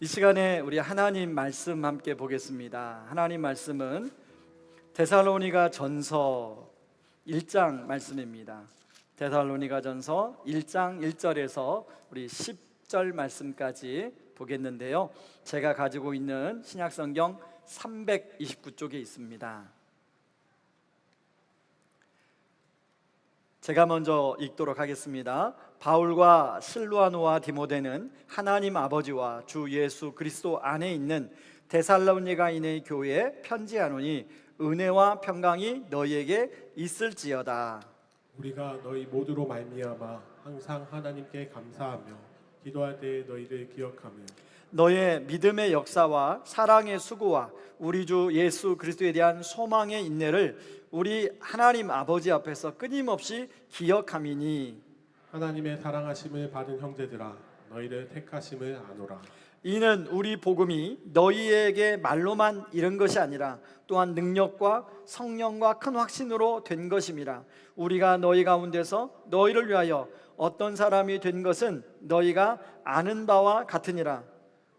이 시간에 우리 하나님 말씀 함께 보겠습니다. 하나님 말씀은 데살로니가 전서 1장 말씀입니다. 데살로니가 전서 1장 1절에서 우리 10절 말씀까지 보겠는데요, 제가 가지고 있는 신약성경 329쪽에 있습니다. 제가 먼저 읽도록 하겠습니다. 바울과 실루아노와 디모데는 하나님 아버지와 주 예수 그리스도 안에 있는 데살로니가인의 교회에 편지하노니 은혜와 평강이 너희에게 있을지어다. 우리가 너희 모두로 말미암아 항상 하나님께 감사하며 기도할 때 너희를 기억하며 너의 믿음의 역사와 사랑의 수고와 우리 주 예수 그리스도에 대한 소망의 인내를 우리 하나님 아버지 앞에서 끊임없이 기억함이니 하나님의 사랑하심을 받은 형제들아 너희를 택하심을 아노라. 이는 우리 복음이 너희에게 말로만 이른 것이 아니라 또한 능력과 성령과 큰 확신으로 된 것임이라. 우리가 너희 가운데서 너희를 위하여 어떤 사람이 된 것은 너희가 아는 바와 같으니라.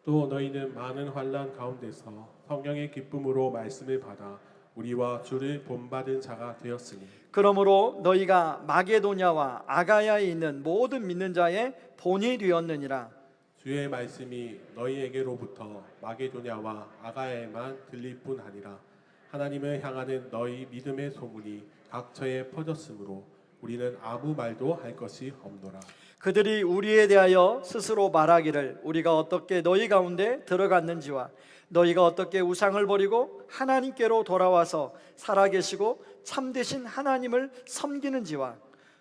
또 너희는 많은 환난 가운데서 성령의 기쁨으로 말씀을 받아 우리와 주를 본받은 자가 되었으니 그러므로 너희가 마게도냐와 아가야에 있는 모든 믿는 자의 본이 되었느니라. 주의 말씀이 너희에게로부터 마게도냐와 아가야에만 들릴 뿐 아니라 하나님을 향하는 너희 믿음의 소문이 각처에 퍼졌으므로 우리는 아무 말도 할 것이 없노라. 그들이 우리에 대하여 스스로 말하기를 우리가 어떻게 너희 가운데 들어갔는지와 너희가 어떻게 우상을 버리고 하나님께로 돌아와서 살아계시고 참되신 하나님을 섬기는지와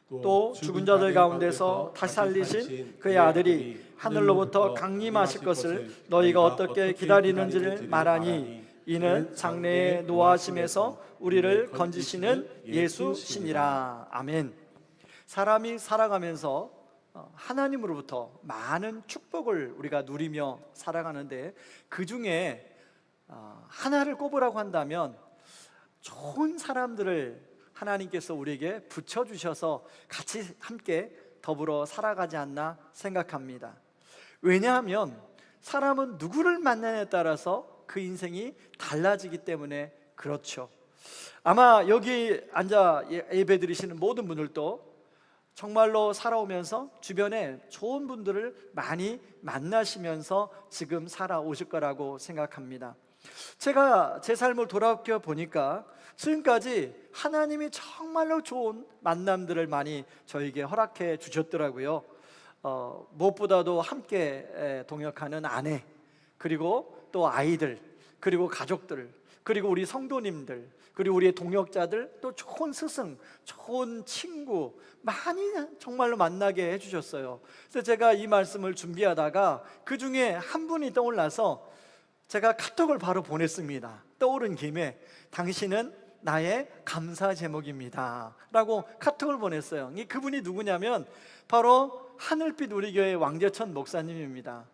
또 죽은 자들 가운데서 다시 살리신 그의 아들이 하늘로부터 강림하실 것을 너희가 어떻게 기다리는지를 말하니 이는 장래의 노하심에서 우리를 건지시는 예수시니라. 아멘. 사람이 살아가면서 하나님으로부터 많은 축복을 우리가 누리며 살아가는데 그 중에 하나를 꼽으라고 한다면 좋은 사람들을 하나님께서 우리에게 붙여주셔서 같이 함께 더불어 살아가지 않나 생각합니다. 왜냐하면 사람은 누구를 만나냐에 따라서 그 인생이 달라지기 때문에 그렇죠. 아마 여기 앉아 예배 드리시는 모든 분들도 정말로 살아오면서 주변에 좋은 분들을 많이 만나시면서 지금 살아오실 거라고 생각합니다. 제가 제 삶을 돌아보켜 보니까 지금까지 하나님이 정말로 좋은 만남들을 많이 저에게 허락해 주셨더라고요. 무엇보다도 함께 동역하는 아내, 그리고 또 아이들, 그리고 가족들, 그리고 우리 성도님들, 그리고 우리의 동역자들, 또 좋은 스승, 좋은 친구 많이 정말로 만나게 해주셨어요. 그래서 제가 이 말씀을 준비하다가 그 중에 한 분이 떠올라서 제가 카톡을 바로 보냈습니다. 떠오른 김에 당신은 나의 감사 제목입니다 라고 카톡을 보냈어요. 그분이 누구냐면 바로 하늘빛 우리교회 왕재천 목사님입니다.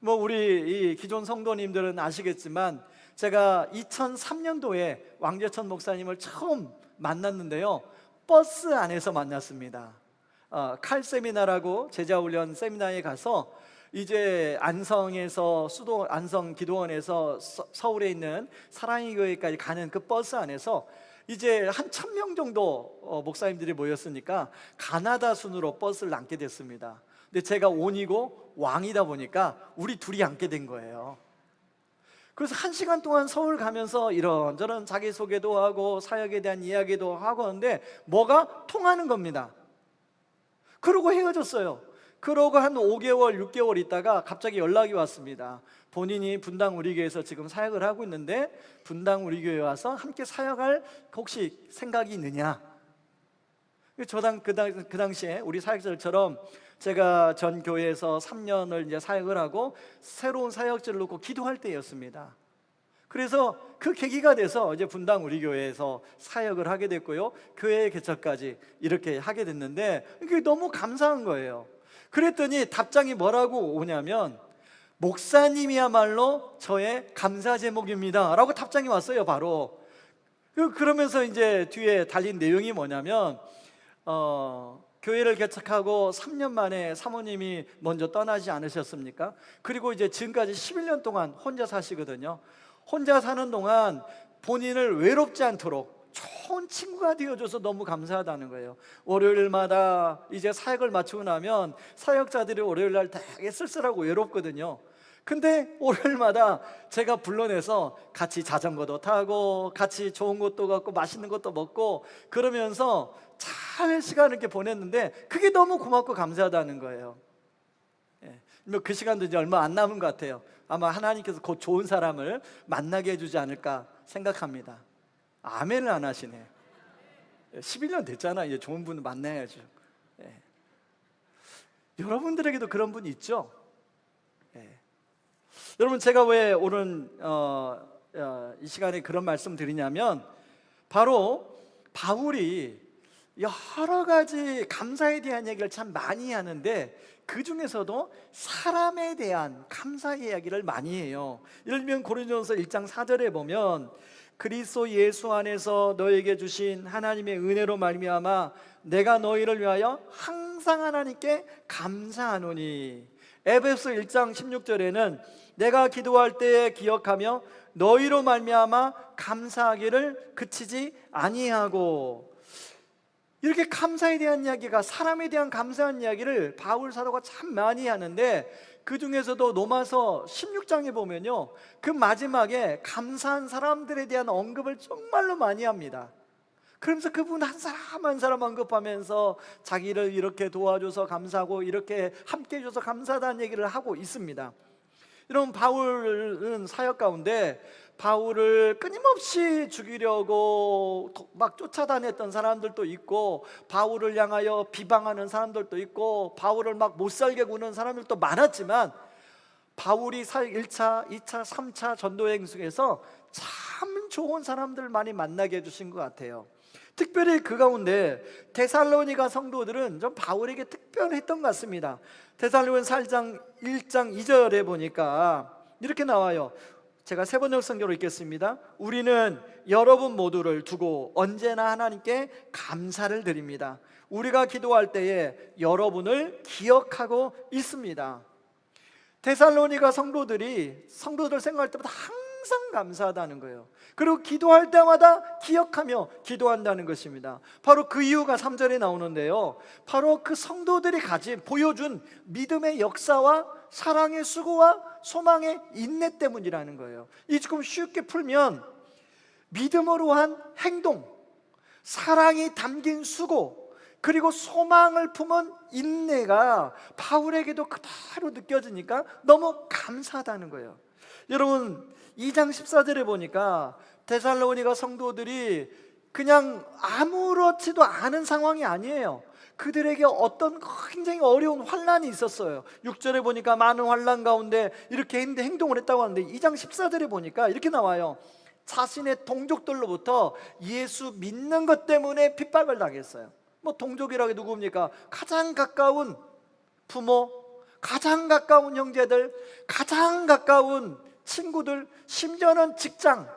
우리 이 기존 성도님들은 아시겠지만 제가 2003년도에 왕재천 목사님을 처음 만났는데요, 버스 안에서 만났습니다. 칼 세미나라고 제자훈련 세미나에 가서 이제 안성에서 수도 안성 기도원에서 서울에 있는 사랑의 교회까지 가는 그 버스 안에서 이제 한 1000명 정도 목사님들이 모였으니까 가나다 순으로 버스를 앉게 됐습니다. 근데 제가 온이고 왕이다 보니까 우리 둘이 앉게 된 거예요. 그래서 1시간 동안 서울 가면서 이런저런 자기소개도 하고 사역에 대한 이야기도 하고 하는데 뭐가 통하는 겁니다. 그러고 헤어졌어요. 그러고 한 5개월, 6개월 있다가 갑자기 연락이 왔습니다. 본인이 분당 우리교회에서 지금 사역을 하고 있는데 분당 우리교회에 와서 함께 사역할 혹시 생각이 있느냐. 그 당시에 우리 사역자들처럼 제가 전 교회에서 3년을 이제 사역을 하고 새로운 사역자를 놓고 기도할 때였습니다. 그래서 그 계기가 돼서 이제 분당 우리 교회에서 사역을 하게 됐고요, 교회 개척까지 이렇게 하게 됐는데 이게 너무 감사한 거예요. 그랬더니 답장이 뭐라고 오냐면 목사님이야말로 저의 감사 제목입니다 라고 답장이 왔어요. 바로 그러면서 이제 뒤에 달린 내용이 뭐냐면 교회를 개척하고 3년 만에 사모님이 먼저 떠나지 않으셨습니까? 그리고 이제 지금까지 11년 동안 혼자 사시거든요. 혼자 사는 동안 본인을 외롭지 않도록 좋은 친구가 되어줘서 너무 감사하다는 거예요. 월요일마다 이제 사역을 마치고 나면 사역자들이 월요일날 되게 쓸쓸하고 외롭거든요. 근데 월요일마다 제가 불러내서 같이 자전거도 타고 같이 좋은 것도 갖고 맛있는 것도 먹고 그러면서 잘 시간을 이렇게 보냈는데 그게 너무 고맙고 감사하다는 거예요. 그 시간도 이제 얼마 안 남은 것 같아요. 아마 하나님께서 곧 좋은 사람을 만나게 해주지 않을까 생각합니다. 아멘을 안 하시네. 11년 됐잖아. 이제 좋은 분을 만나야죠. 여러분들에게도 그런 분이 있죠? 여러분, 제가 왜 오늘 이 시간에 그런 말씀 드리냐면, 바로 바울이 여러 가지 감사에 대한 얘기를 참 많이 하는데 그 중에서도 사람에 대한 감사 이야기를 많이 해요. 예를 들면 고린도전서 1장 4절에 보면 그리스도 예수 안에서 너에게 주신 하나님의 은혜로 말미암아 내가 너희를 위하여 항상 하나님께 감사하노니, 에베소 1장 16절에는 내가 기도할 때에 기억하며 너희로 말미암아 감사하기를 그치지 아니하고, 이렇게 감사에 대한 이야기가, 사람에 대한 감사한 이야기를 바울 사도가 참 많이 하는데 그 중에서도 로마서 16장에 보면요, 그 마지막에 감사한 사람들에 대한 언급을 정말로 많이 합니다. 그러면서 그분 한 사람 한 사람 언급하면서 자기를 이렇게 도와줘서 감사하고 이렇게 함께 해줘서 감사하다는 얘기를 하고 있습니다. 여러분, 바울은 사역 가운데 바울을 끊임없이 죽이려고 막 쫓아다녔던 사람들도 있고, 바울을 향하여 비방하는 사람들도 있고, 바울을 막 못살게 구는 사람들도 많았지만, 바울이 사역 1차, 2차, 3차 전도여행 속에서 참 좋은 사람들 많이 만나게 해주신 것 같아요. 특별히 그 가운데 데살로니가 성도들은 좀 바울에게 특별했던 것 같습니다. 데살로니가 1장 2절에 보니까 이렇게 나와요. 제가 세번역 성경으로 읽겠습니다. 우리는 여러분 모두를 두고 언제나 하나님께 감사를 드립니다. 우리가 기도할 때에 여러분을 기억하고 있습니다. 데살로니가 성도들 생각할 때마다 항상 감사하다는 거예요. 그리고 기도할 때마다 기억하며 기도한다는 것입니다. 바로 그 이유가 3절에 나오는데요, 바로 그 성도들이 보여준 믿음의 역사와 사랑의 수고와 소망의 인내 때문이라는 거예요. 이 조금 쉽게 풀면 믿음으로 한 행동, 사랑이 담긴 수고, 그리고 소망을 품은 인내가 바울에게도 그대로 느껴지니까 너무 감사하다는 거예요. 여러분, 2장 14절에 보니까 데살로니가 성도들이 그냥 아무렇지도 않은 상황이 아니에요. 그들에게 어떤 굉장히 어려운 환난이 있었어요. 6절에 보니까 많은 환난 가운데 이렇게 행동을 했다고 하는데, 2장 14절에 보니까 이렇게 나와요. 자신의 동족들로부터 예수 믿는 것 때문에 핍박을 당했어요. 뭐 동족이라고 누굽니까? 가장 가까운 부모, 가장 가까운 형제들, 가장 가까운 친구들, 심지어는 직장.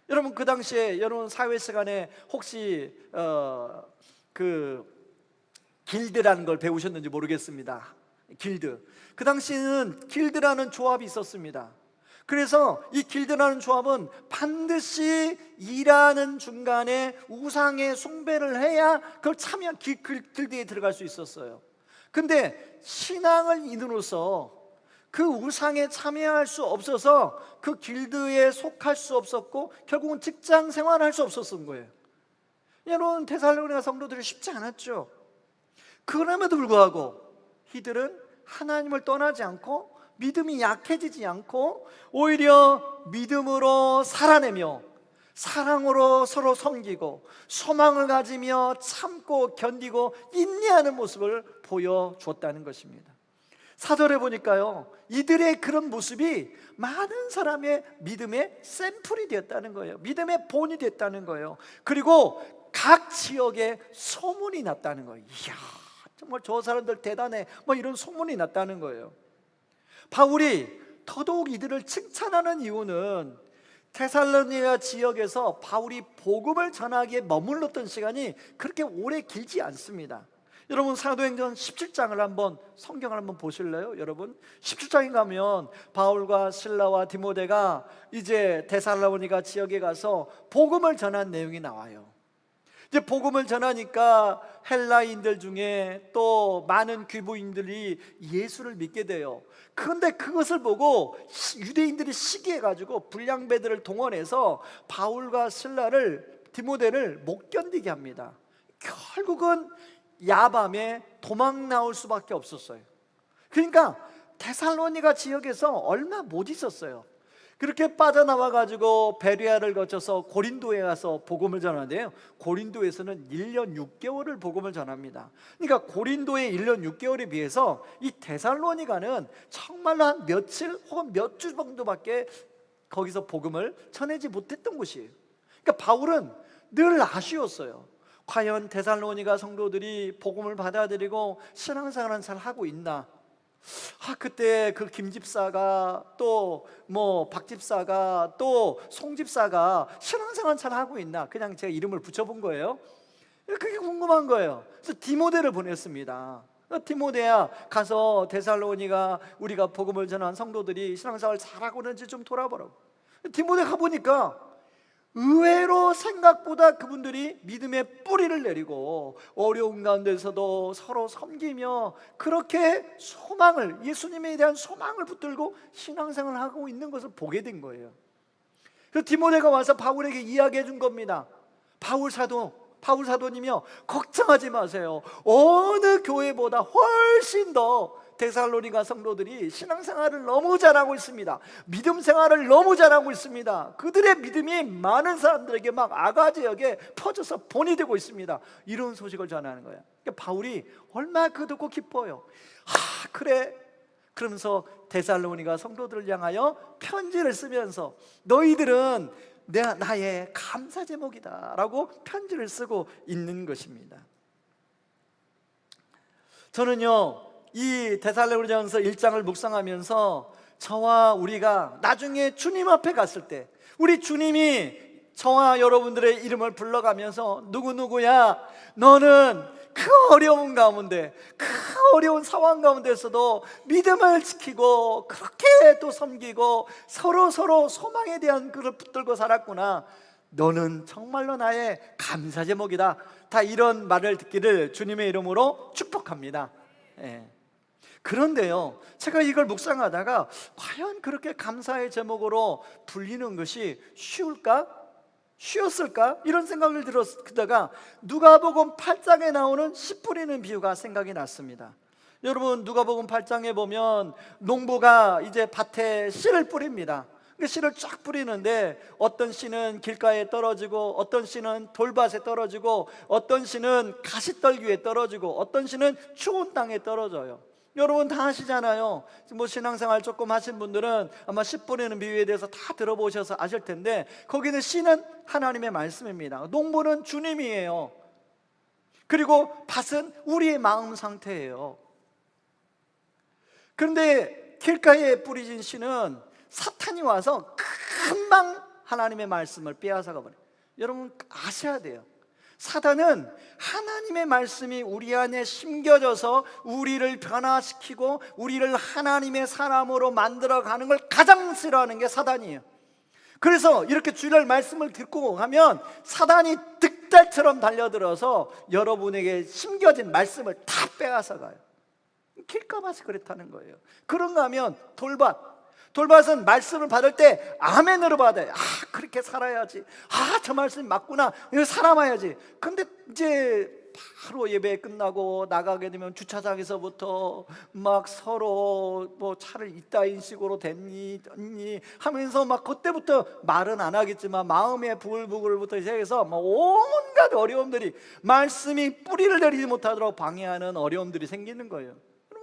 여러분, 그 당시에 여러분 사회 시간에 혹시 그 길드라는 걸 배우셨는지 모르겠습니다. 길드. 그 당시에는 길드라는 조합이 있었습니다. 그래서 이 길드라는 조합은 반드시 일하는 중간에 우상의 숭배를 해야 그걸 참여한 길드에 들어갈 수 있었어요. 근데 신앙을 인으로서 그 우상에 참여할 수 없어서 그 길드에 속할 수 없었고, 결국은 직장 생활할 수 없었던 거예요. 여러분, 데살로니가 성도들이 쉽지 않았죠. 그럼에도 불구하고 이들은 하나님을 떠나지 않고 믿음이 약해지지 않고 오히려 믿음으로 살아내며 사랑으로 서로 섬기고 소망을 가지며 참고 견디고 인내하는 모습을 보여줬다는 것입니다. 사절에 보니까요, 이들의 그런 모습이 많은 사람의 믿음의 샘플이 되었다는 거예요. 믿음의 본이 됐다는 거예요. 그리고 각 지역에 소문이 났다는 거예요. 이야, 정말 저 사람들 대단해, 뭐 이런 소문이 났다는 거예요. 바울이 더더욱 이들을 칭찬하는 이유는 데살로니가 지역에서 바울이 복음을 전하기에 머물렀던 시간이 그렇게 오래 길지 않습니다. 여러분 사도행전 17장을 한번 성경을 한번 보실래요? 여러분 17장에 가면 바울과 실라와 디모데가 이제 데살로니가 지역에 가서 복음을 전한 내용이 나와요. 이제 복음을 전하니까 헬라인들 중에 또 많은 귀부인들이 예수를 믿게 돼요. 그런데 그것을 보고 유대인들이 시기해가지고 불량배들을 동원해서 바울과 실라를 디모데를 못 견디게 합니다. 결국은 야밤에 도망 나올 수밖에 없었어요. 그러니까 데살로니가 지역에서 얼마 못 있었어요. 그렇게 빠져나와 가지고 베레아를 거쳐서 고린도에 가서 복음을 전하는데요, 고린도에서는 1년 6개월을 복음을 전합니다. 그러니까 고린도의 1년 6개월에 비해서 이 데살로니가는 정말로 한 며칠 혹은 몇 주 정도밖에 거기서 복음을 전하지 못했던 곳이에요. 그러니까 바울은 늘 아쉬웠어요. 과연 데살로니가 성도들이 복음을 받아들이고 신앙생활은 잘 하고 있나? 그때 그 김집사가 또 뭐 박집사가 또 송집사가 신앙생활 잘 하고 있나? 그냥 제가 이름을 붙여본 거예요. 그게 궁금한 거예요. 그래서 디모데를 보냈습니다. 디모데야, 가서 데살로니가 우리가 복음을 전한 성도들이 신앙생활 잘하고 있는지 좀 돌아보라고. 디모데 가보니까 의외로 생각보다 그분들이 믿음의 뿌리를 내리고 어려운 가운데서도 서로 섬기며 그렇게 소망을, 예수님에 대한 소망을 붙들고 신앙생활을 하고 있는 것을 보게 된 거예요. 그래서 디모데가 와서 바울에게 이야기해 준 겁니다. 바울 사도님이요, 걱정하지 마세요. 어느 교회보다 훨씬 더 데살로니가 성도들이 신앙생활을 너무 잘하고 있습니다. 믿음 생활을 너무 잘하고 있습니다. 그들의 믿음이 많은 사람들에게 막 아가 지역에 퍼져서 본이 되고 있습니다. 이런 소식을 전하는 거예요. 그러니까 바울이 얼마나 그거 듣고 기뻐요. 그래. 그러면서 데살로니가 성도들을 향하여 편지를 쓰면서 너희들은 나의 감사 제목이다 라고 편지를 쓰고 있는 것입니다. 저는요, 이 데살로니가전서 1장을 묵상하면서 저와 우리가 나중에 주님 앞에 갔을 때 우리 주님이 저와 여러분들의 이름을 불러가면서 누구누구야, 너는 그 어려운 가운데, 그 어려운 상황 가운데서도 믿음을 지키고 그렇게 또 섬기고 서로 소망에 대한 것을 붙들고 살았구나. 너는 정말로 나의 감사 제목이다. 다 이런 말을 듣기를 주님의 이름으로 축복합니다. 그런데요, 제가 이걸 묵상하다가 과연 그렇게 감사의 제목으로 불리는 것이 쉬웠을까? 이런 생각을 들었다가 누가복음 8장에 나오는 씨 뿌리는 비유가 생각이 났습니다. 여러분, 누가복음 8장에 보면 농부가 이제 밭에 씨를 뿌립니다. 그 씨를 쫙 뿌리는데 어떤 씨는 길가에 떨어지고 어떤 씨는 돌밭에 떨어지고 어떤 씨는 가시떨기에 떨어지고 어떤 씨는 추운 땅에 떨어져요. 여러분 다 아시잖아요. 뭐 신앙생활 조금 하신 분들은 아마 씨 뿌리는 비유에 대해서 다 들어보셔서 아실 텐데, 거기는 씨는 하나님의 말씀입니다. 농부는 주님이에요. 그리고 밭은 우리의 마음 상태예요. 그런데 길가에 뿌려진 씨는 사탄이 와서 금방 하나님의 말씀을 빼앗아가 버려요. 여러분 아셔야 돼요. 사단은 하나님의 말씀이 우리 안에 심겨져서 우리를 변화시키고 우리를 하나님의 사람으로 만들어가는 걸 가장 싫어하는 게 사단이에요. 그래서 이렇게 주일날 말씀을 듣고 가면 사단이 득달처럼 달려들어서 여러분에게 심겨진 말씀을 다 빼앗아가요. 길가밭이 그렇다는 거예요. 그런가 하면 돌밭은 말씀을 받을 때 아멘으로 받아요. 그렇게 살아야지. 저 말씀이 맞구나. 이거 살아봐야지. 근데 이제 바로 예배 끝나고 나가게 되면 주차장에서부터 막 서로 뭐 차를 이따인 식으로 됐니 하면서 막 그때부터 말은 안 하겠지만 마음의 부글부글부터 시작해서 막 온갖 어려움들이, 말씀이 뿌리를 내리지 못하도록 방해하는 어려움들이 생기는 거예요.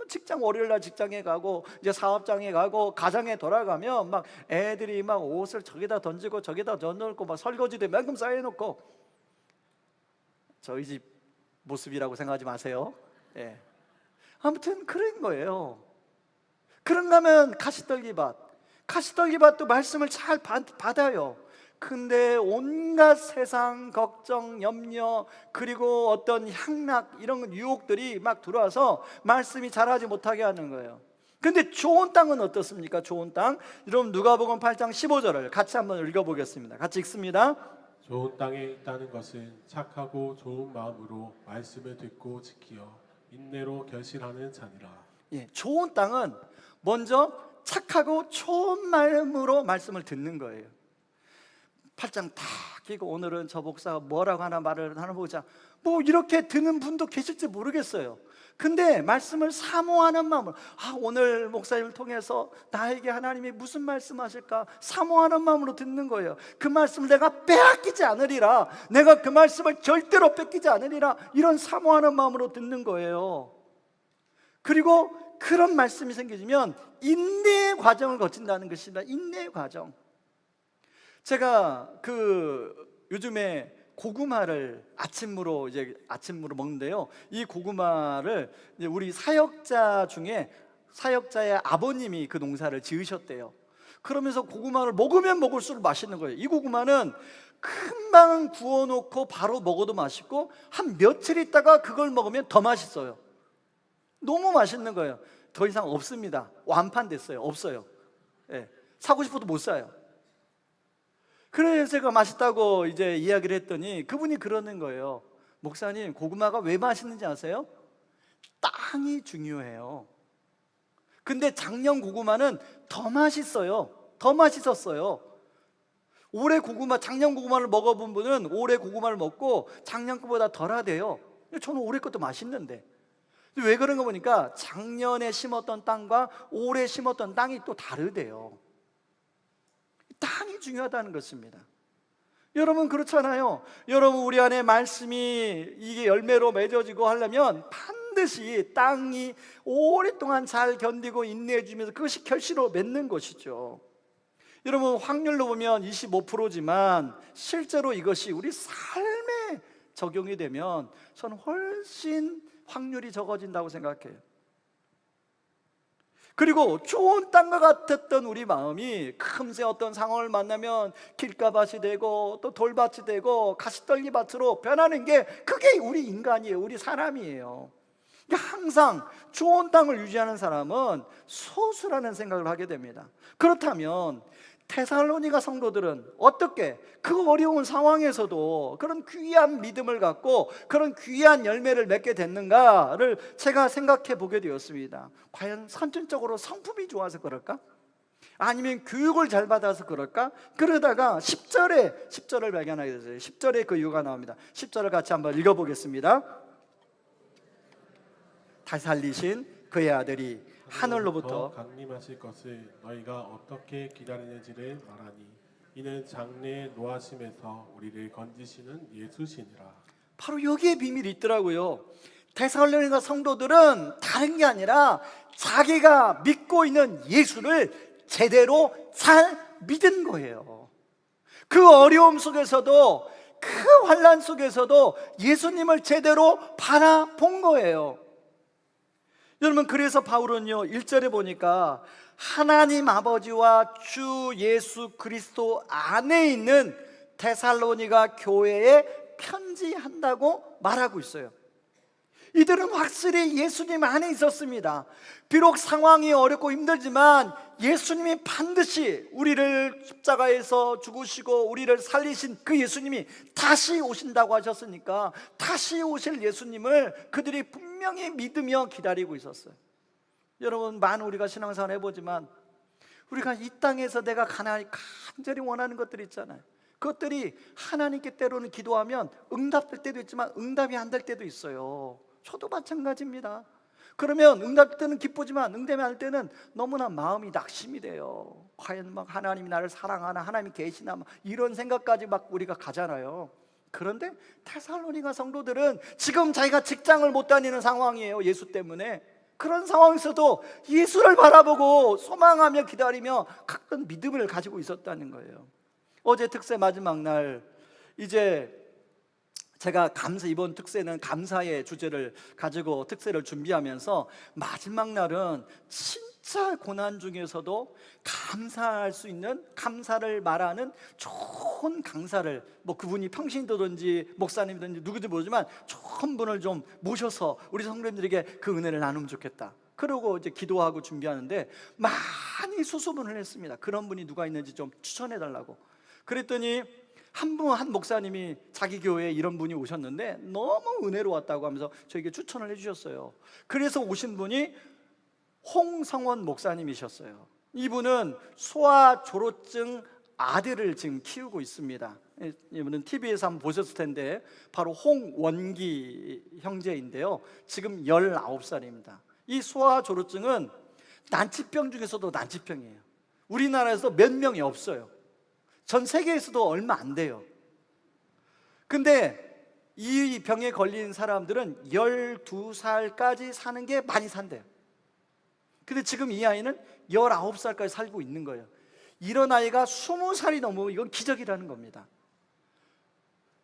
직장 월요일날 직장에 가고 이제 사업장에 가고 가정에 돌아가면 막 애들이 막 옷을 저기다 던지고 저기다 던져놓고 막 설거지도 만큼 쌓여놓고, 저희 집 모습이라고 생각하지 마세요. 아무튼 그런 거예요. 그런가 하면 가시떨기밭도 말씀을 잘 받아요. 근데 온갖 세상 걱정, 염려, 그리고 어떤 향락, 이런 유혹들이 막 들어와서 말씀이 자라지 못하게 하는 거예요. 근데 좋은 땅은 어떻습니까? 좋은 땅. 여러분 누가복음 8장 15절을 같이 한번 읽어보겠습니다. 같이 읽습니다. 좋은 땅에 있다는 것은 착하고 좋은 마음으로 말씀을 듣고 지키어 인내로 결실하는 자니라. 예, 좋은 땅은 먼저 착하고 좋은 마음으로 말씀을 듣는 거예요. 8장 다 끼고 오늘은 저 목사가 뭐라고 하나 말을 하나 보자, 뭐 이렇게 듣는 분도 계실지 모르겠어요. 근데 말씀을 사모하는 마음으로, 오늘 목사님을 통해서 나에게 하나님이 무슨 말씀하실까 사모하는 마음으로 듣는 거예요. 그 말씀을 내가 빼앗기지 않으리라, 내가 그 말씀을 절대로 뺏기지 않으리라, 이런 사모하는 마음으로 듣는 거예요. 그리고 그런 말씀이 생기면 인내의 과정을 거친다는 것입니다. 인내의 과정. 제가 요즘에 고구마를 아침으로 먹는데요. 이 고구마를 이제 우리 사역자 중에 사역자의 아버님이 그 농사를 지으셨대요. 그러면서 고구마를 먹으면 먹을수록 맛있는 거예요. 이 고구마는 금방 구워놓고 바로 먹어도 맛있고 한 며칠 있다가 그걸 먹으면 더 맛있어요. 너무 맛있는 거예요. 더 이상 없습니다. 완판됐어요. 없어요. 예, 사고 싶어도 못 사요. 그래서 제가 맛있다고 이제 이야기를 했더니 그분이 그러는 거예요. 목사님, 고구마가 왜 맛있는지 아세요? 땅이 중요해요. 근데 작년 고구마는 더 맛있어요. 더 맛있었어요. 작년 고구마를 먹어본 분은 올해 고구마를 먹고 작년 거보다 덜하대요. 저는 올해 것도 맛있는데. 왜 그런가 보니까 작년에 심었던 땅과 올해 심었던 땅이 또 다르대요. 땅이 중요하다는 것입니다. 여러분 그렇잖아요. 여러분 우리 안에 말씀이 이게 열매로 맺어지고 하려면 반드시 땅이 오랫동안 잘 견디고 인내해 주면서 그것이 결실로 맺는 것이죠. 여러분 확률로 보면 25%지만 실제로 이것이 우리 삶에 적용이 되면 저는 훨씬 확률이 적어진다고 생각해요. 그리고 좋은 땅과 같았던 우리 마음이 금세 어떤 상황을 만나면 길가밭이 되고 또 돌밭이 되고 가시떨기밭으로 변하는 게, 그게 우리 인간이에요. 우리 사람이에요. 그러니까 항상 좋은 땅을 유지하는 사람은 소수라는 생각을 하게 됩니다. 그렇다면 데살로니가 성도들은 어떻게 그 어려운 상황에서도 그런 귀한 믿음을 갖고 그런 귀한 열매를 맺게 됐는가를 제가 생각해 보게 되었습니다. 과연 선천적으로 성품이 좋아서 그럴까? 아니면 교육을 잘 받아서 그럴까? 그러다가 10절을 발견하게 됐어요. 10절에 그 이유가 나옵니다. 10절을 같이 한번 읽어보겠습니다. 다시 살리신 그의 아들이 하늘로부터 강림하실 것을 너희가 어떻게 기다리는지를 말하니 이는 장래의 노하심에서 우리를 건지시는 예수시니라. 바로 여기에 비밀이 있더라고요. 데살로니가 성도들은 다른 게 아니라 자기가 믿고 있는 예수를 제대로 잘 믿은 거예요. 그 어려움 속에서도 그 환난 속에서도 예수님을 제대로 바라본 거예요. 여러분 그래서 바울은요 1절에 보니까 하나님 아버지와 주 예수 그리스도 안에 있는 데살로니가 교회에 편지한다고 말하고 있어요. 이들은 확실히 예수님 안에 있었습니다. 비록 상황이 어렵고 힘들지만 예수님이 반드시 우리를 십자가에서 죽으시고 우리를 살리신 그 예수님이 다시 오신다고 하셨으니까 다시 오실 예수님을 그들이 분명히 믿으며 기다리고 있었어요. 여러분 많은 우리가 신앙생활 해보지만 우리가 이 땅에서 내가 간절히 원하는 것들이 있잖아요. 그것들이 하나님께 때로는 기도하면 응답될 때도 있지만 응답이 안 될 때도 있어요. 저도 마찬가지입니다. 그러면 응답될 때는 기쁘지만 응답이 안 될 때는 너무나 마음이 낙심이 돼요. 과연 막 하나님이 나를 사랑하나, 하나님이 계시나, 이런 생각까지 막 우리가 가잖아요. 그런데 데살로니가 성도들은 지금 자기가 직장을 못 다니는 상황이에요. 예수 때문에. 그런 상황에서도 예수를 바라보고 소망하며 기다리며 각종 믿음을 가지고 있었다는 거예요. 어제 특세 마지막 날, 이제 제가 이번 특세는 감사의 주제를 가지고 특세를 준비하면서 마지막 날은 진짜 진짜 고난 중에서도 감사할 수 있는, 감사를 말하는 좋은 강사를, 뭐 그분이 평신도든지 목사님이든지 누구든지 모르지만 좋은 분을 좀 모셔서 우리 성도님들에게 그 은혜를 나누면 좋겠다. 그러고 이제 기도하고 준비하는데 많이 수소문을 했습니다. 그런 분이 누가 있는지 좀 추천해 달라고. 그랬더니 한 목사님이 자기 교회에 이런 분이 오셨는데 너무 은혜로웠다고 하면서 저에게 추천을 해주셨어요. 그래서 오신 분이 홍성원 목사님이셨어요. 이분은 소아 조로증 아들을 지금 키우고 있습니다. 이분은 TV에서 한번 보셨을 텐데 바로 홍원기 형제인데요, 지금 19살입니다. 이 소아 조로증은 난치병 중에서도 난치병이에요. 우리나라에서 몇 명이 없어요. 전 세계에서도 얼마 안 돼요. 근데 이 병에 걸린 사람들은 12살까지 사는 게 많이 산대요. 근데 지금 이 아이는 19살까지 살고 있는 거예요. 이런 아이가 20살이 넘으면 이건 기적이라는 겁니다.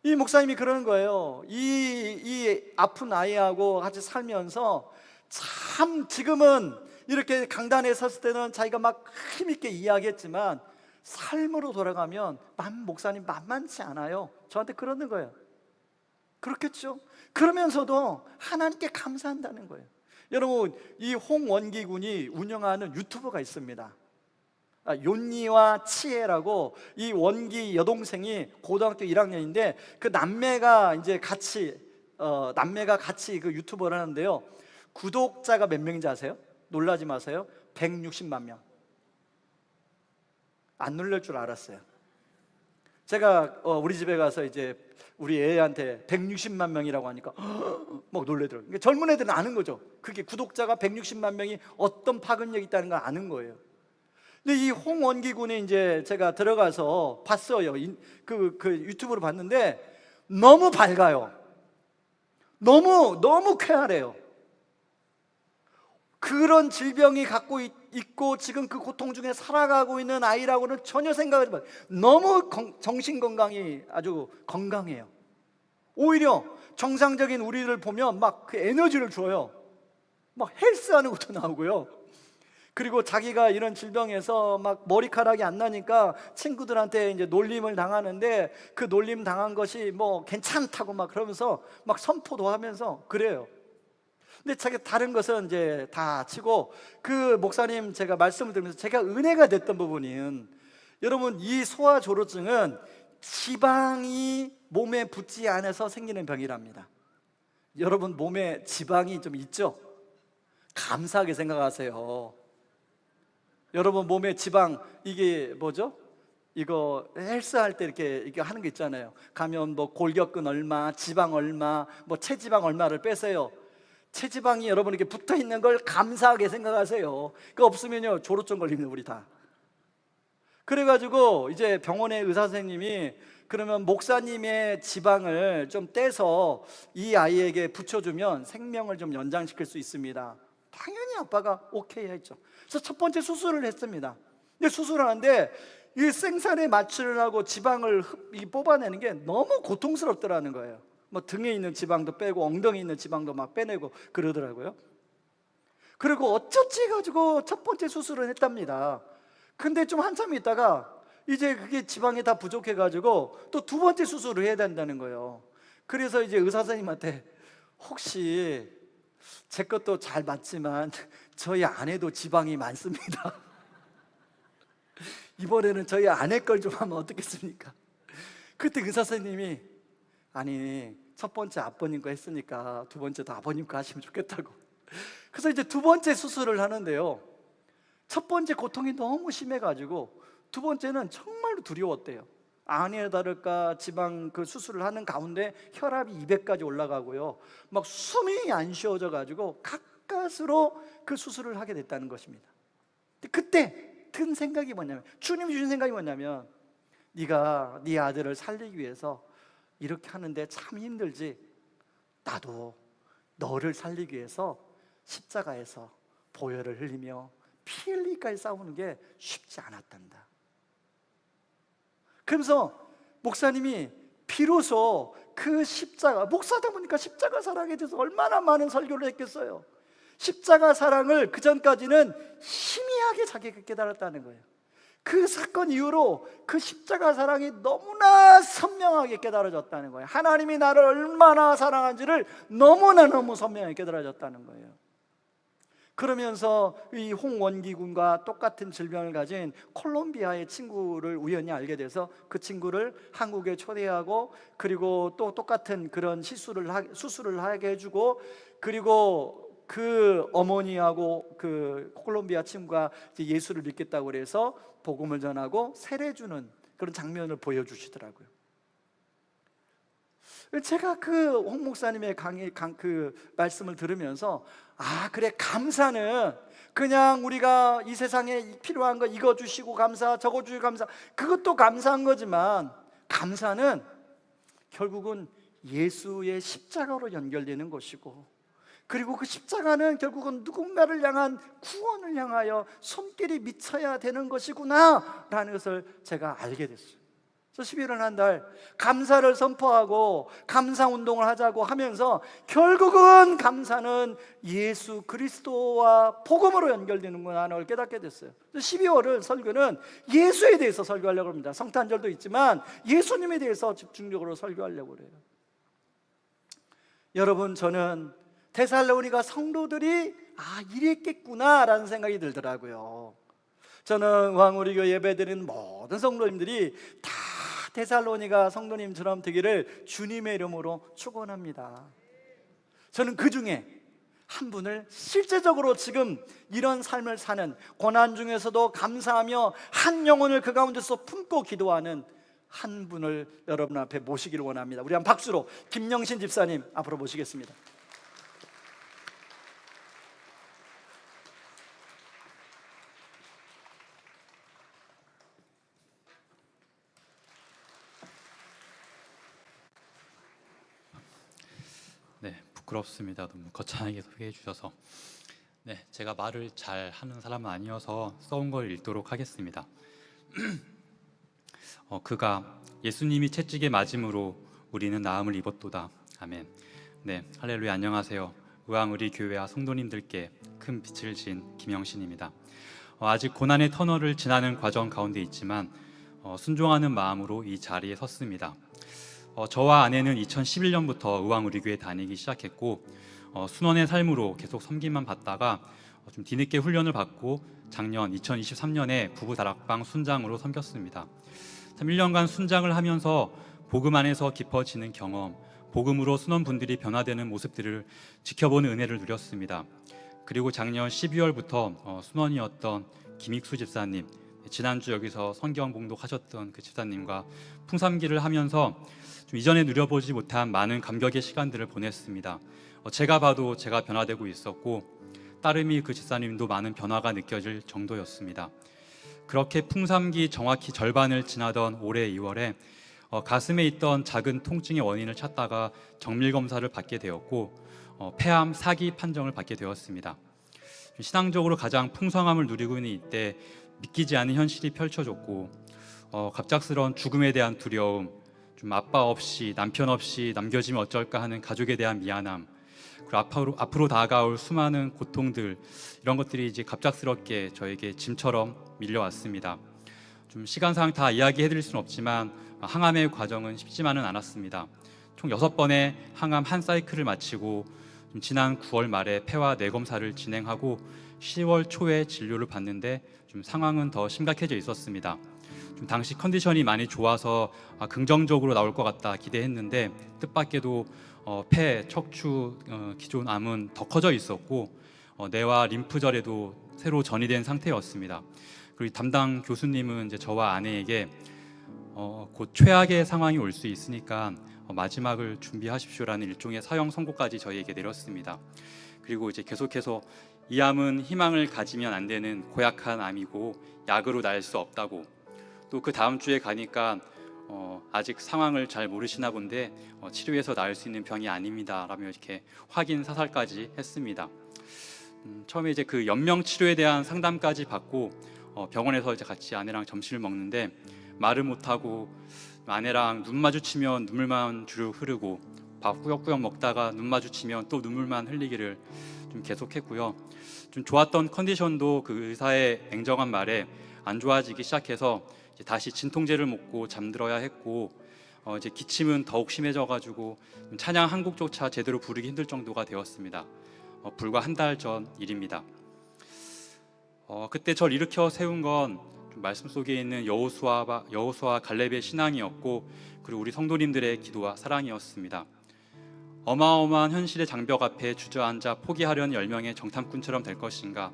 이 목사님이 그러는 거예요. 이 아픈 아이하고 같이 살면서 참 지금은 이렇게 강단에 섰을 때는 자기가 막 힘있게 이야기했지만 삶으로 돌아가면 목사님 만만치 않아요. 저한테 그러는 거예요. 그렇겠죠? 그러면서도 하나님께 감사한다는 거예요. 여러분, 이 홍원기 군이 운영하는 유튜버가 있습니다. 욘니와 치에라고, 이 원기 여동생이 고등학교 1학년인데 그 남매가 이제 같이 그 유튜버를 하는데요, 구독자가 몇 명인지 아세요? 놀라지 마세요. 160만 명. 안 놀랄 줄 알았어요. 제가 우리 집에 가서 이제 우리 애한테 160만 명이라고 하니까 막 놀래더라고요. 그러니까 젊은 애들은 아는 거죠. 그게 구독자가 160만 명이 어떤 파급력이 있다는 걸 아는 거예요. 근데 이 홍원기 군이 이제 제가 들어가서 봤어요. 그 유튜브로 봤는데 너무 밝아요. 너무 쾌활해요. 그런 질병이 갖고 있고 지금 그 고통 중에 살아가고 있는 아이라고는 전혀 생각하지 마세요. 너무 정신 건강이 아주 건강해요. 오히려 정상적인 우리를 보면 막 그 에너지를 줘요. 막 헬스하는 것도 나오고요. 그리고 자기가 이런 질병에서 막 머리카락이 안 나니까 친구들한테 이제 놀림을 당하는데 그 놀림 당한 것이 뭐 괜찮다고 막 그러면서 막 선포도 하면서 그래요. 근데 자기 다른 것은 이제 다 치고, 그 목사님 제가 말씀을 들으면서 제가 은혜가 됐던 부분은, 여러분, 이 소아 조로증은 지방이 몸에 붙지 않아서 생기는 병이랍니다. 여러분, 몸에 지방이 좀 있죠? 감사하게 생각하세요. 여러분, 몸에 지방, 이게 뭐죠? 이거 헬스할 때 이렇게 하는 거 있잖아요. 가면 뭐 골격근 얼마, 지방 얼마, 뭐 체지방 얼마를 빼세요. 체지방이 여러분에게 붙어 있는 걸 감사하게 생각하세요. 그거 없으면요 조로증 걸립니다, 우리 다. 그래가지고 이제 병원의 의사 선생님이 그러면 목사님의 지방을 좀 떼서 이 아이에게 붙여주면 생명을 좀 연장시킬 수 있습니다. 당연히 아빠가 오케이 했죠. 그래서 첫 번째 수술을 했습니다. 근데 수술하는데 이 생산에 마취를 하고 지방을 뽑아내는 게 너무 고통스럽더라는 거예요. 뭐 등에 있는 지방도 빼고 엉덩이에 있는 지방도 막 빼내고 그러더라고요. 그리고 어쩌지 해가지고 첫 번째 수술을 했답니다. 근데 좀 한참 있다가 이제 그게 지방이 다 부족해가지고 또 두 번째 수술을 해야 된다는 거예요. 그래서 이제 의사 선생님한테 혹시 제 것도 잘 맞지만 저희 아내도 지방이 많습니다. 이번에는 저희 아내 걸 좀 하면 어떻겠습니까? 그때 의사 선생님이 아니, 첫 번째 아버님 거 했으니까 두 번째도 아버님 거 하시면 좋겠다고. 그래서 이제 두 번째 수술을 하는데요, 첫 번째 고통이 너무 심해가지고 두 번째는 정말로 두려웠대요. 아니나 다를까 지방 그 수술을 하는 가운데 혈압이 200까지 올라가고요, 막 숨이 안 쉬어져 가지고 가까스로 그 수술을 하게 됐다는 것입니다. 그때 든 생각이 뭐냐면, 주님이 주신 생각이 뭐냐면, 네가 네 아들을 살리기 위해서 이렇게 하는데 참 힘들지, 나도 너를 살리기 위해서 십자가에서 보혈을 흘리며 피 흘리기까지 싸우는 게 쉽지 않았단다. 그러면서 목사님이 비로소 그 십자가, 목사다 보니까 십자가 사랑에 대해서 얼마나 많은 설교를 했겠어요. 십자가 사랑을 그 전까지는 희미하게 자기가 깨달았다는 거예요. 그 사건 이후로 그 십자가 사랑이 너무나 선명하게 깨달아졌다는 거예요. 하나님이 나를 얼마나 사랑한지를 너무 선명하게 깨달아졌다는 거예요. 그러면서 이 홍원기 군과 똑같은 질병을 가진 콜롬비아의 친구를 우연히 알게 돼서 그 친구를 한국에 초대하고, 그리고 또 똑같은 그런 수술을 하게 해주고, 그리고 그 어머니하고 그 콜롬비아 친구가 이제 예수를 믿겠다고 그래서 복음을 전하고 세례 주는 그런 장면을 보여주시더라고요. 제가 그 홍 목사님의 그 말씀을 들으면서, 아, 그래, 감사는 그냥 우리가 이 세상에 필요한 거 이거 주시고 감사, 저거 주시고 감사, 그것도 감사한 거지만, 감사는 결국은 예수의 십자가로 연결되는 것이고, 그리고 그 십자가는 결국은 누군가를 향한 구원을 향하여 손길이 미쳐야 되는 것이구나 라는 것을 제가 알게 됐어요. 그래서 11월 한 달 감사를 선포하고 감사운동을 하자고 하면서, 결국은 감사는 예수 그리스도와 복음으로 연결되는구나 하는 걸 깨닫게 됐어요. 12월을 설교는 예수에 대해서 설교하려고 합니다. 성탄절도 있지만 예수님에 대해서 집중적으로 설교하려고 그래요. 여러분, 저는 데살로니가 성도들이 이랬겠구나 라는 생각이 들더라고요. 저는 왕우리교 예배드리는 모든 성도님들이 다 데살로니가 성도님처럼 되기를 주님의 이름으로 축원합니다. 저는 그 중에 한 분을 실제적으로 지금 이런 삶을 사는, 고난 중에서도 감사하며 한 영혼을 그 가운데서 품고 기도하는 한 분을 여러분 앞에 모시기를 원합니다. 우리 한 박수로 김영신 집사님 앞으로 모시겠습니다. 네, 부끄럽습니다. 너무 거창하게 소개해 주셔서. 네, 제가 말을 잘 하는 사람은 아니어서 써온 걸 읽도록 하겠습니다. 그가 예수님이 채찍에 맞음으로 우리는 나음을 입었도다. 아멘. 네, 할렐루야. 안녕하세요. 의왕우리 교회와 성도님들께 큰 빛을 진 김영신입니다. 아직 고난의 터널을 지나는 과정 가운데 있지만 순종하는 마음으로 이 자리에 섰습니다. 저와 아내는 2011년부터 의왕우리교회 다니기 시작했고, 순원의 삶으로 계속 섬김만 받다가 좀 뒤늦게 훈련을 받고 작년 2023년에 부부 다락방 순장으로 섬겼습니다. 1년간 순장을 하면서 복음 안에서 깊어지는 경험, 복음으로 순원분들이 변화되는 모습들을 지켜보는 은혜를 누렸습니다. 그리고 작년 12월부터 순원이었던 김익수 집사님, 지난주 여기서 성경 봉독하셨던 그 집사님과 풍삼기를 하면서 좀 이전에 누려보지 못한 많은 감격의 시간들을 보냈습니다. 제가 봐도 제가 변화되고 있었고, 따름이 그 집사님도 많은 변화가 느껴질 정도였습니다. 그렇게 풍삼기 정확히 절반을 지나던 올해 2월에 가슴에 있던 작은 통증의 원인을 찾다가 정밀검사를 받게 되었고, 폐암 4기 판정을 받게 되었습니다. 신앙적으로 가장 풍성함을 누리고 있는 이때 믿기지 않은 현실이 펼쳐졌고, 갑작스러운 죽음에 대한 두려움, 좀 아빠 없이, 남편 없이 남겨지면 어쩔까 하는 가족에 대한 미안함, 그리고 앞으로 다가올 수많은 고통들, 이런 것들이 이제 갑작스럽게 저에게 짐처럼 밀려왔습니다. 좀 시간상 다 이야기해드릴 수는 없지만 항암의 과정은 쉽지만은 않았습니다. 총 6번의 항암 한 사이클을 마치고 지난 9월 말에 폐와 뇌 검사를 진행하고 10월 초에 진료를 받는데 좀 상황은 더 심각해져 있었습니다. 좀 당시 컨디션이 많이 좋아서 긍정적으로 나올 것 같다 기대했는데, 뜻밖에도 폐, 척추, 기존 암은 더 커져 있었고 뇌와 림프절에도 새로 전이된 상태였습니다. 그리고 담당 교수님은 이제 저와 아내에게 곧 최악의 상황이 올 수 있으니까 마지막을 준비하십시오라는 일종의 사형 선고까지 저희에게 내렸습니다. 그리고 이제 계속해서 이 암은 희망을 가지면 안 되는 고약한 암이고 약으로 날 수 없다고, 또 그 다음 주에 가니까 아직 상황을 잘 모르시나 본데 치료해서 나을 수 있는 병이 아닙니다 라며 이렇게 확인 사살까지 했습니다. 처음에 이제 그 연명 치료에 대한 상담까지 받고 병원에서 이제 같이 아내랑 점심을 먹는데, 말을 못하고 아내랑 눈 마주치면 눈물만 주르 흐르고, 밥 꾸역꾸역 먹다가 눈 마주치면 또 눈물만 흘리기를 좀 계속했고요. 좀 좋았던 컨디션도 그 의사의 냉정한 말에 안 좋아지기 시작해서 이제 다시 진통제를 먹고 잠들어야 했고, 이제 기침은 더욱 심해져가지고 찬양 한 곡조차 제대로 부르기 힘들 정도가 되었습니다. 불과 한 달 전 일입니다. 그때 저를 일으켜 세운 건 말씀 속에 있는 여호수아와 갈렙의 신앙이었고, 그리고 우리 성도님들의 기도와 사랑이었습니다. 어마어마한 현실의 장벽 앞에 주저앉아 포기하려는 10명의 정탐꾼처럼 될 것인가,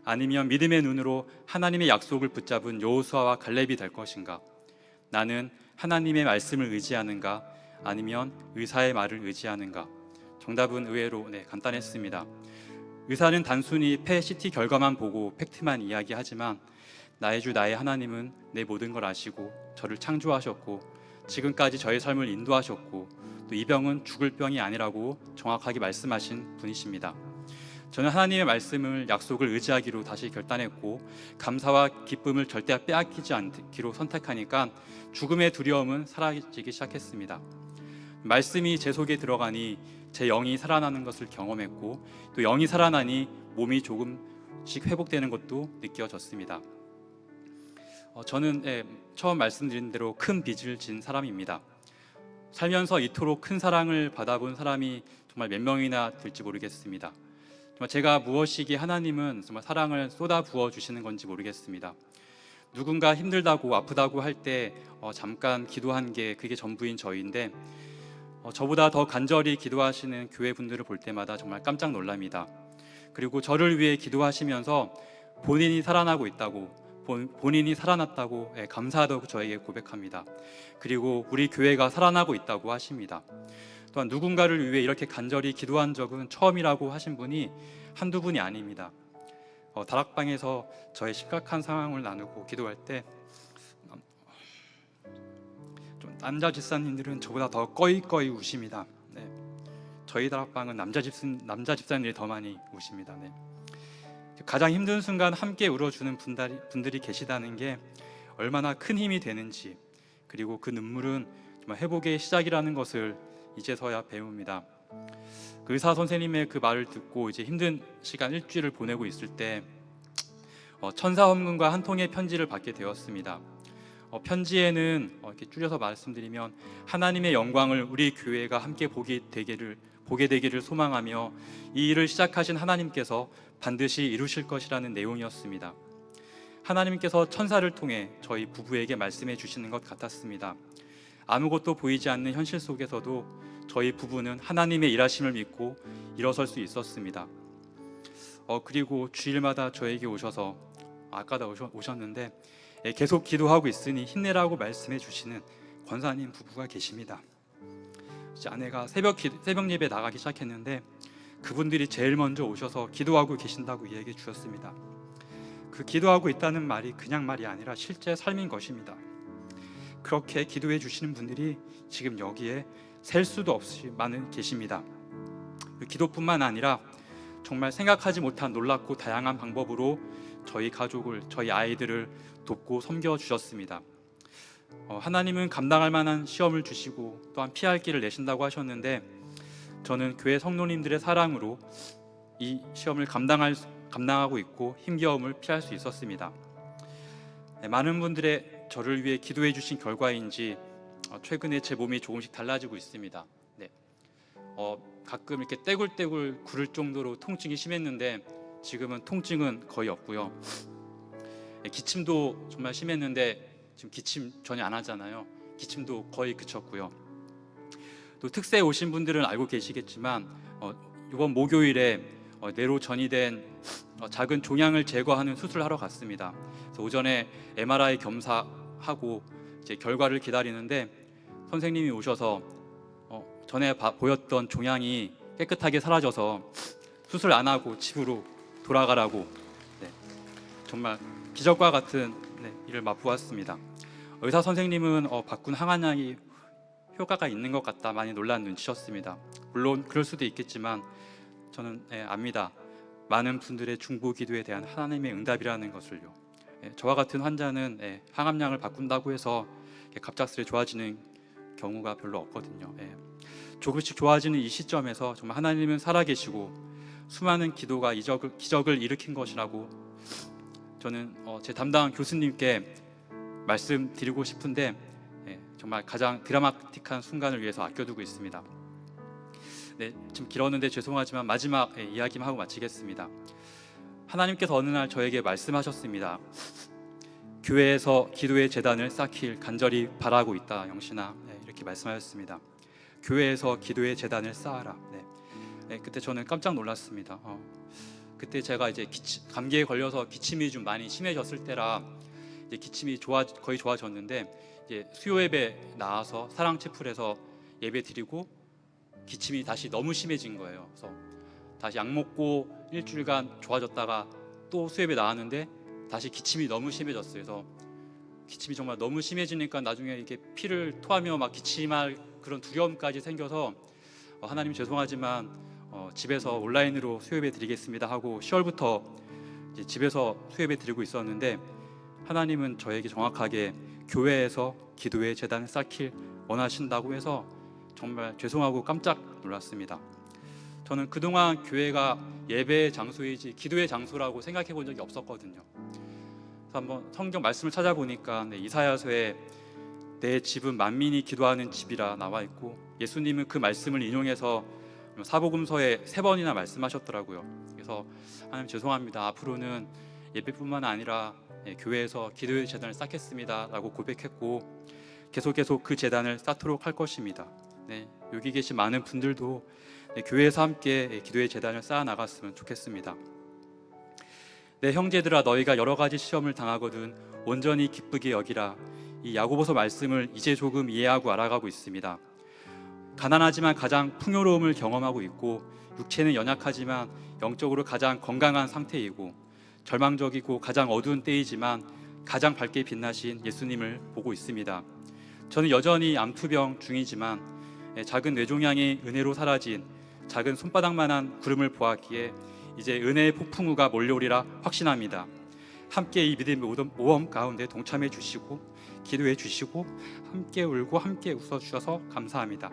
아니면 믿음의 눈으로 하나님의 약속을 붙잡은 여호수아와 갈렙이 될 것인가, 나는 하나님의 말씀을 의지하는가, 아니면 의사의 말을 의지하는가. 정답은 의외로 간단했습니다. 의사는 단순히 PET 결과만 보고 팩트만 이야기하지만, 나의 주 나의 하나님은 내 모든 걸 아시고 저를 창조하셨고 지금까지 저의 삶을 인도하셨고, 또 이 병은 죽을 병이 아니라고 정확하게 말씀하신 분이십니다. 저는 하나님의 말씀을, 약속을 의지하기로 다시 결단했고, 감사와 기쁨을 절대 빼앗기지 않기로 선택하니까 죽음의 두려움은 사라지기 시작했습니다. 말씀이 제 속에 들어가니 제 영이 살아나는 것을 경험했고, 또 영이 살아나니 몸이 조금씩 회복되는 것도 느껴졌습니다. 저는 처음 말씀드린 대로 큰 빚을 진 사람입니다. 살면서 이토록 큰 사랑을 받아본 사람이 정말 몇 명이나 될지 모르겠습니다. 정말 제가 무엇이기에 하나님은 정말 사랑을 쏟아 부어 주시는 건지 모르겠습니다. 누군가 힘들다고 아프다고 할 때 잠깐 기도한 게 그게 전부인 저희인데, 저보다 더 간절히 기도하시는 교회 분들을 볼 때마다 정말 깜짝 놀랍니다. 그리고 저를 위해 기도하시면서 본인이 살아나고 있다고, 본인이 살아났다고 감사하다고 저에게 고백합니다. 그리고 우리 교회가 살아나고 있다고 하십니다. 또한 누군가를 위해 이렇게 간절히 기도한 적은 처음이라고 하신 분이 한두 분이 아닙니다. 다락방에서 저의 심각한 상황을 나누고 기도할 때 좀 남자 집사님들은 저보다 더 꺼이꺼이 우십니다. 저희 다락방은 남자 집사님들이 더 많이 우십니다. 가장 힘든 순간 함께 울어주는 분들이 계시다는 게 얼마나 큰 힘이 되는지, 그리고 그 눈물은 정말 회복의 시작이라는 것을 이제서야 배웁니다. 그 의사 선생님의 그 말을 듣고 이제 힘든 시간 일주일을 보내고 있을 때 천사 헌금과 한 통의 편지를 받게 되었습니다. 편지에는 이렇게 줄여서 말씀드리면, 하나님의 영광을 우리 교회가 함께 보게 되기를 소망하며 이 일을 시작하신 하나님께서 반드시 이루실 것이라는 내용이었습니다. 하나님께서 천사를 통해 저희 부부에게 말씀해 주시는 것 같았습니다. 아무것도 보이지 않는 현실 속에서도 저희 부부는 하나님의 일하심을 믿고 일어설 수 있었습니다. 그리고 주일마다 저에게 오셔서, 아까도 오셨는데 계속 기도하고 있으니 힘내라고 말씀해 주시는 권사님 부부가 계십니다. 이제 아내가 새벽 예배 나가기 시작했는데 그분들이 제일 먼저 오셔서 기도하고 계신다고 이야기해 주셨습니다. 그 기도하고 있다는 말이 그냥 말이 아니라 실제 삶인 것입니다. 그렇게 기도해 주시는 분들이 지금 여기에 셀 수도 없이 많은 계십니다. 그 기도뿐만 아니라 정말 생각하지 못한 놀랍고 다양한 방법으로 저희 가족을, 저희 아이들을 돕고 섬겨 주셨습니다. 하나님은 감당할 만한 시험을 주시고 또한 피할 길을 내신다고 하셨는데, 저는 교회 성도님들의 사랑으로 이 시험을 감당하고 있고 힘겨움을 피할 수 있었습니다. 많은 분들의 저를 위해 기도해 주신 결과인지 최근에 제 몸이 조금씩 달라지고 있습니다. 가끔 이렇게 떼굴떼굴 구를 정도로 통증이 심했는데 지금은 통증은 거의 없고요. 기침도 정말 심했는데 지금 기침 전혀 안 하잖아요. 기침도 거의 그쳤고요. 또 특세에 오신 분들은 알고 계시겠지만 이번 목요일에 뇌로 전이된 작은 종양을 제거하는 수술을 하러 갔습니다. 그래서 오전에 MRI 검사하고 이제 결과를 기다리는데 선생님이 오셔서 전에 보였던 종양이 깨끗하게 사라져서 수술 안 하고 집으로 돌아가라고 정말 기적과 같은 일을 맛보았습니다. 의사 선생님은 바꾼 항암약이 효과가 있는 것 같다 많이 놀란 눈치셨습니다. 물론 그럴 수도 있겠지만 저는 압니다. 많은 분들의 중보 기도에 대한 하나님의 응답이라는 것을요. 저와 같은 환자는 항암약을 바꾼다고 해서 갑작스레 좋아지는 경우가 별로 없거든요. 조금씩 좋아지는 이 시점에서 정말 하나님은 살아계시고 수많은 기도가 기적을 일으킨 것이라고 저는 제 담당 교수님께 말씀드리고 싶은데 정말 가장 드라마틱한 순간을 위해서 아껴두고 있습니다. 네, 좀 길었는데 죄송하지만 마지막 이야기만 하고 마치겠습니다. 하나님께서 어느 날 저에게 말씀하셨습니다. 교회에서 기도의 재단을 쌓길 간절히 바라고 있다, 영신아. 이렇게 말씀하셨습니다. 교회에서 기도의 재단을 쌓아라. 그때 저는 깜짝 놀랐습니다. 그때 제가 이제 감기에 걸려서 기침이 좀 많이 심해졌을 때라 이제 기침이 거의 좋아졌는데 이제 수요 예배 나와서 사랑채플에서 예배 드리고 기침이 다시 너무 심해진 거예요. 그래서 다시 약 먹고 일주일간 좋아졌다가 또 수요 예배 나왔는데 다시 기침이 너무 심해졌어요. 그래서 기침이 정말 너무 심해지니까 나중에 이게 피를 토하며 막 기침할 그런 두려움까지 생겨서 하나님 죄송하지만 집에서 온라인으로 수요예배 드리겠습니다 하고 10월부터 이제 집에서 수요예배 드리고 있었는데 하나님은 저에게 정확하게 교회에서 기도의 재단을 쌓길 원하신다고 해서 정말 죄송하고 깜짝 놀랐습니다. 저는 그동안 교회가 예배의 장소이지 기도의 장소라고 생각해 본 적이 없었거든요. 그래서 한번 성경 말씀을 찾아보니까 이사야서에 내 집은 만민이 기도하는 집이라 나와 있고 예수님은 그 말씀을 인용해서 사복음서에 3번이나 말씀하셨더라고요. 그래서 하나님 죄송합니다. 앞으로는 예배뿐만 아니라 교회에서 기도의 재단을 쌓겠습니다 라고 고백했고 계속 그 재단을 쌓도록 할 것입니다. 여기 계신 많은 분들도 교회에서 함께 기도의 재단을 쌓아 나갔으면 좋겠습니다. 내 형제들아 너희가 여러 가지 시험을 당하거든 온전히 기쁘게 여기라. 이 야고보서 말씀을 이제 조금 이해하고 알아가고 있습니다. 가난하지만 가장 풍요로움을 경험하고 있고 육체는 연약하지만 영적으로 가장 건강한 상태이고 절망적이고 가장 어두운 때이지만 가장 밝게 빛나신 예수님을 보고 있습니다. 저는 여전히 암투병 중이지만 작은 뇌종양이 은혜로 사라진 작은 손바닥만한 구름을 보았기에 이제 은혜의 폭풍우가 몰려오리라 확신합니다. 함께 이 믿음의 모험 가운데 동참해 주시고 기도해 주시고 함께 울고 함께 웃어 주셔서 감사합니다.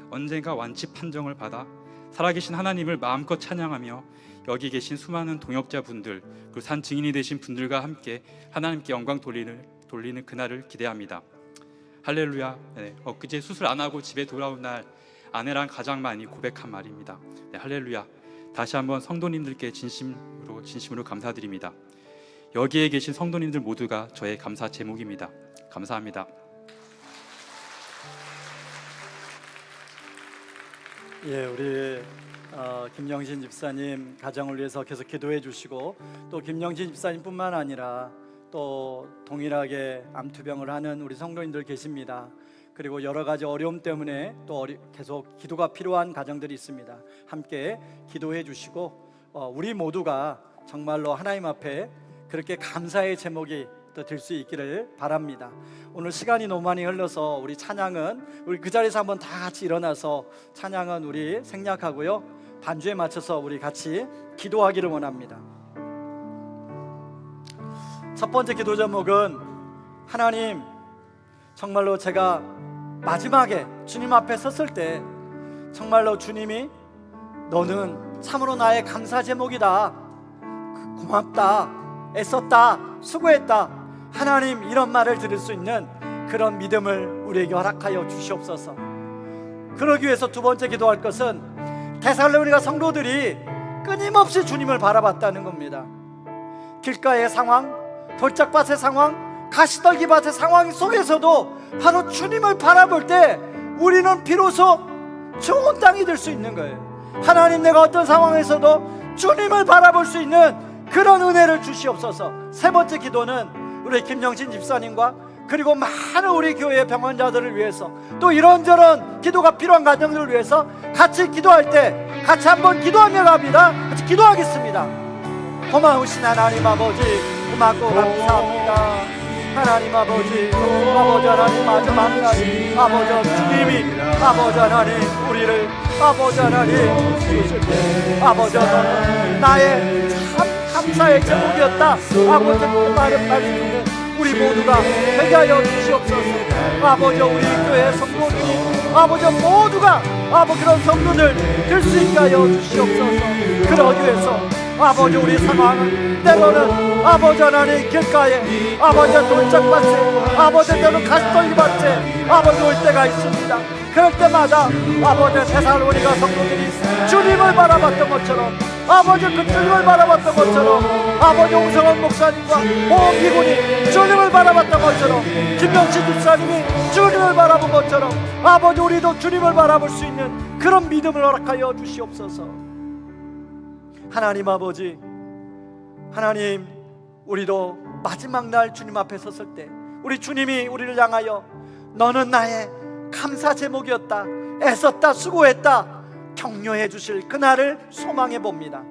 언젠가 완치 판정을 받아 살아계신 하나님을 마음껏 찬양하며 여기 계신 수많은 동역자분들 그리고 산 증인이 되신 분들과 함께 하나님께 영광 돌리는 그날을 기대합니다. 할렐루야. 엊그제 수술 안 하고 집에 돌아온 날 아내랑 가장 많이 고백한 말입니다. 할렐루야. 다시 한번 성도님들께 진심으로 감사드립니다. 여기에 계신 성도님들 모두가 저의 감사 제목입니다. 감사합니다. 우리 김영신 집사님 가정을 위해서 계속 기도해 주시고 또 김영신 집사님뿐만 아니라 또 동일하게 암투병을 하는 우리 성도님들 계십니다. 그리고 여러 가지 어려움 때문에 또 계속 기도가 필요한 가정들이 있습니다. 함께 기도해 주시고 우리 모두가 정말로 하나님 앞에 그렇게 감사의 제목이 될 수 있기를 바랍니다. 오늘 시간이 너무 많이 흘러서 우리 찬양은 우리 그 자리에서 한번 다 같이 일어나서 찬양은 우리 생략하고요, 반주에 맞춰서 우리 같이 기도하기를 원합니다. 첫 번째 기도 제목은 하나님, 정말로 제가 마지막에 주님 앞에 섰을 때 정말로 주님이 너는 참으로 나의 감사 제목이다, 고맙다, 애썼다, 수고했다, 하나님 이런 말을 들을 수 있는 그런 믿음을 우리에게 허락하여 주시옵소서. 그러기 위해서 두 번째 기도할 것은 데살로니가 성도들이 끊임없이 주님을 바라봤다는 겁니다. 길가의 상황, 돌짝밭의 상황, 가시떨기밭의 상황 속에서도 바로 주님을 바라볼 때 우리는 비로소 좋은 땅이 될 수 있는 거예요. 하나님, 내가 어떤 상황에서도 주님을 바라볼 수 있는 그런 은혜를 주시옵소서. 세 번째 기도는 우리 김영신 집사님과 그리고 많은 우리 교회의 병환자들을 위해서 또 이런저런 기도가 필요한 가정들을 위해서 같이 기도할 때 같이 한번 기도하며 갑니다. 같이 기도하겠습니다. 고마우신 하나님 아버지, 고맙고 감사합니다. 하나님 아버지, 아버지 하나님 마지막 날 아버지 주님이 아버지 하나님 우리를 아버지 하나님 주실 때 아버지 하나님 나의 참 감사의 제목이었다. 아버지 그 말을 말씀에 우리 모두가 회개하여 주시옵소서. 아버지 우리 교회 성도들이 아버지 모두가 아버지 그런 성도들 될 수 있게 하여 주시옵소서. 그러기 위해서 아버지 우리 상황은 때로는 아버지 하나님 길가에 아버지 돌짝밭에 아버지 때로는 가시떨기밭에 아버지 올 때가 있습니다. 그럴 때마다 아버지 데살로니가 성도들이 주님을 바라봤던 것처럼 아버지 그 주님을 바라봤던 것처럼 아버지 홍성원 목사님과 홍기군이 주님을 바라봤던 것처럼 김명신 집사님이 주님을 바라본 것처럼 아버지 우리도 주님을 바라볼 수 있는 그런 믿음을 허락하여 주시옵소서. 하나님 아버지, 하나님 우리도 마지막 날 주님 앞에 섰을 때 우리 주님이 우리를 향하여 너는 나의 감사 제목이었다, 애썼다, 수고했다 격려해 주실 그날을 소망해 봅니다.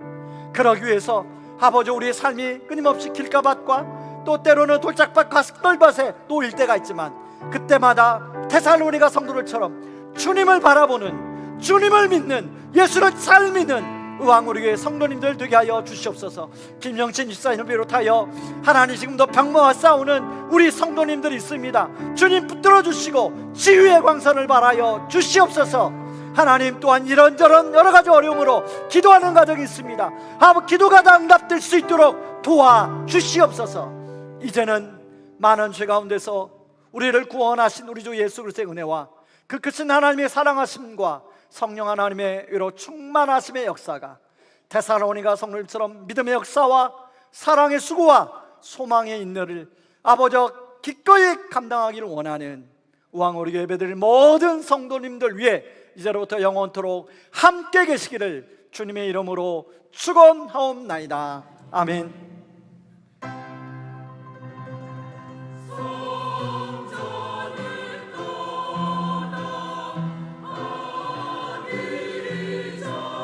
그러기 위해서 아버지 우리의 삶이 끊임없이 길가밭과 또 때로는 돌짝밭 가시떨밭에 놓일 때가 있지만 그때마다 데살로니가 성도들처럼 주님을 바라보는, 주님을 믿는, 예수를 잘 믿는 의왕 우리의 성도님들 되게 하여 주시옵소서. 김영신 집사님을 비롯하여 하나님 지금도 병마와 싸우는 우리 성도님들이 있습니다. 주님 붙들어 주시고 치유의 광선을 발하여 주시옵소서. 하나님 또한 이런저런 여러가지 어려움으로 기도하는 가정이 있습니다. 아버지 기도가 다 응답될 수 있도록 도와주시옵소서. 이제는 많은 죄 가운데서 우리를 구원하신 우리 주 예수 그리스도의 은혜와 그 크신 하나님의 사랑하심과 성령 하나님의 위로 충만하심의 역사가 데살로니가 성도들처럼 믿음의 역사와 사랑의 수고와 소망의 인내를 아버지 기꺼이 감당하기를 원하는 우왕 우리 예배드릴 모든 성도님들 위해 이제로부터 영원토록 함께 계시기를 주님의 이름으로 축원하옵나이다. 아멘.